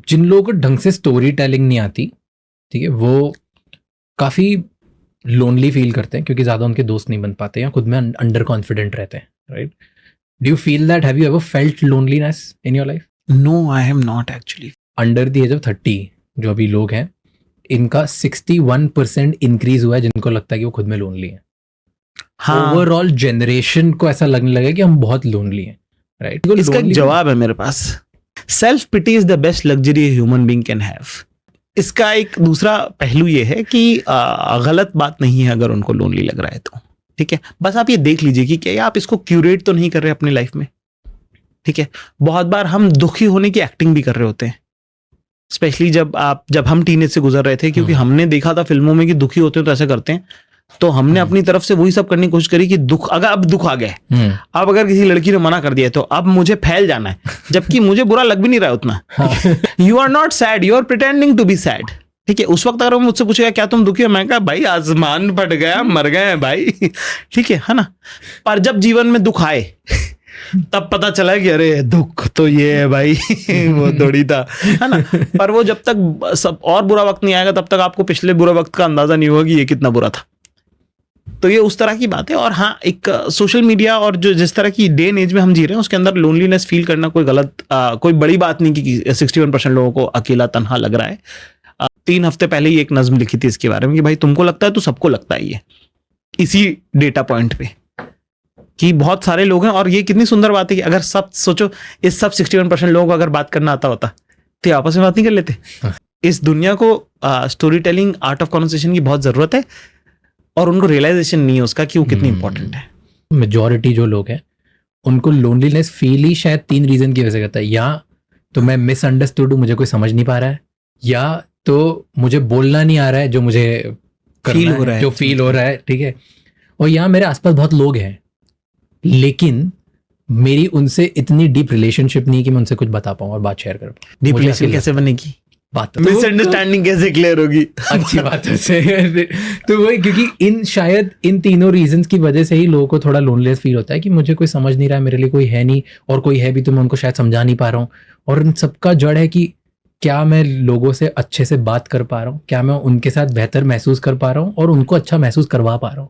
जिन लोगों को ढंग से स्टोरी टेलिंग नहीं आती, ठीक है, वो काफ़ी लोनली फील करते हैं क्योंकि ज़्यादा उनके दोस्त नहीं बन पाते या खुद में अंडर कॉन्फिडेंट रहते हैं, right? Do you feel that? Have you ever felt loneliness in your life? No, I have not actually. Under the age of 30 जो अभी लोग हैं, इनका 61% इंक्रीज हुआ है जिनको लगता है कि वो खुद में लोनली है। हाँ, ओवरऑल जनरेशन को ऐसा लगने लगा कि हम बहुत लोनली हैं, राइट? इसका एक जवाब है मेरे पास। Self pity is the best luxury human being can have. इसका एक दूसरा पहलू ये है कि गलत बात नहीं है अगर उनको लोनली लग रहा है तो, ठीक है। बस आप ये देख लीजिए कि क्या आप इसको क्यूरेट तो नहीं कर रहे अपनी लाइफ में, ठीक है। बहुत बार हम दुखी होने की एक्टिंग भी कर रहे होते हैं, स्पेशली जब हम टीनेज से गुजर रहे थे, क्योंकि हमने देखा था फिल्मों में कि दुखी होते हैं तो ऐसा करते हैं, तो हमने अपनी तरफ से वही सब करने की कोशिश करी कि अब दुख आ गया है, अब अगर किसी लड़की ने मना कर दिया तो अब मुझे फैल जाना है, जबकि मुझे बुरा लग भी नहीं रहा है उतना। You are not sad, you are pretending to be sad, ठीक है। उस वक्त अगर मुझसे पूछेगा क्या तुम दुखी हो, मैं कहा भाई आसमान फट गया, मर गए हैं भाई, ठीक है ना। पर जब जीवन में दुख आए तब पता चला कि अरे दुख तो ये है भाई, वो थोड़ी था, है ना। पर वो जब तक सब और बुरा वक्त नहीं आएगा तब तक आपको पिछले बुरा वक्त का अंदाजा नहीं होगा कि ये कितना बुरा था। तो ये उस तरह की बात है। और हाँ, एक सोशल मीडिया और जो जिस तरह की डे एंड एज में हम जी रहे हैं उसके अंदर लोनलीनेस फील करना कोई बड़ी बात नहीं कि 61% लोगों को अकेला तन्हा लग रहा है। 3 हफ्ते पहले ही एक नज्म लिखी थी इसके बारे में कि भाई तुमको लगता है तो सबको लगता है, ये इसी डेटा पॉइंट पे कि बहुत सारे लोग हैं। और ये कितनी सुंदर बात है कि अगर सब सोचो, इस सब 61% लोगों को अगर बात करना आता होता तो आपस में बात नहीं कर लेते। इस दुनिया को story telling, art of conversation की बहुत जरूरत है और उनको रियलाइजेशन नहीं है उसका कि वो कितनी इंपॉर्टेंट है। मेजॉरिटी जो लोग हैं उनको लोनलीनेस फील ही शायद 3 रीजन की वजह से करता है। या तो मैं मिसअंडरस्टूड हूँ, मुझे कोई समझ नहीं पा रहा है, या तो मुझे बोलना नहीं आ रहा है जो मुझे फील हो रहा है, जो फील हो रहा है, ठीक है। और यहाँ मेरे आसपास बहुत लोग हैं लेकिन मेरी उनसे इतनी डीप रिलेशनशिप नहीं कि मैं उनसे कुछ बता पाऊँ और बात शेयर कर पाऊँ। डीप रिलेशन कैसे बनेगी, बात मिसअंडरस्टैंडिंग कैसे क्लियर होगी? अच्छी बात है। तो वही, क्योंकि शायद इन तीनों रीजंस की वजह से ही लोगों को थोड़ा लोनलेस फील होता है कि मुझे कोई समझ नहीं रहा है, मेरे लिए कोई है नहीं, और कोई है भी तो मैं उनको शायद समझा नहीं पा रहा हूँ। और इन सबका जड़ है कि क्या मैं लोगों से अच्छे से बात कर पा रहा हूँ, क्या मैं उनके साथ बेहतर महसूस कर पा रहा हूँ और उनको अच्छा महसूस करवा पा रहा हूँ।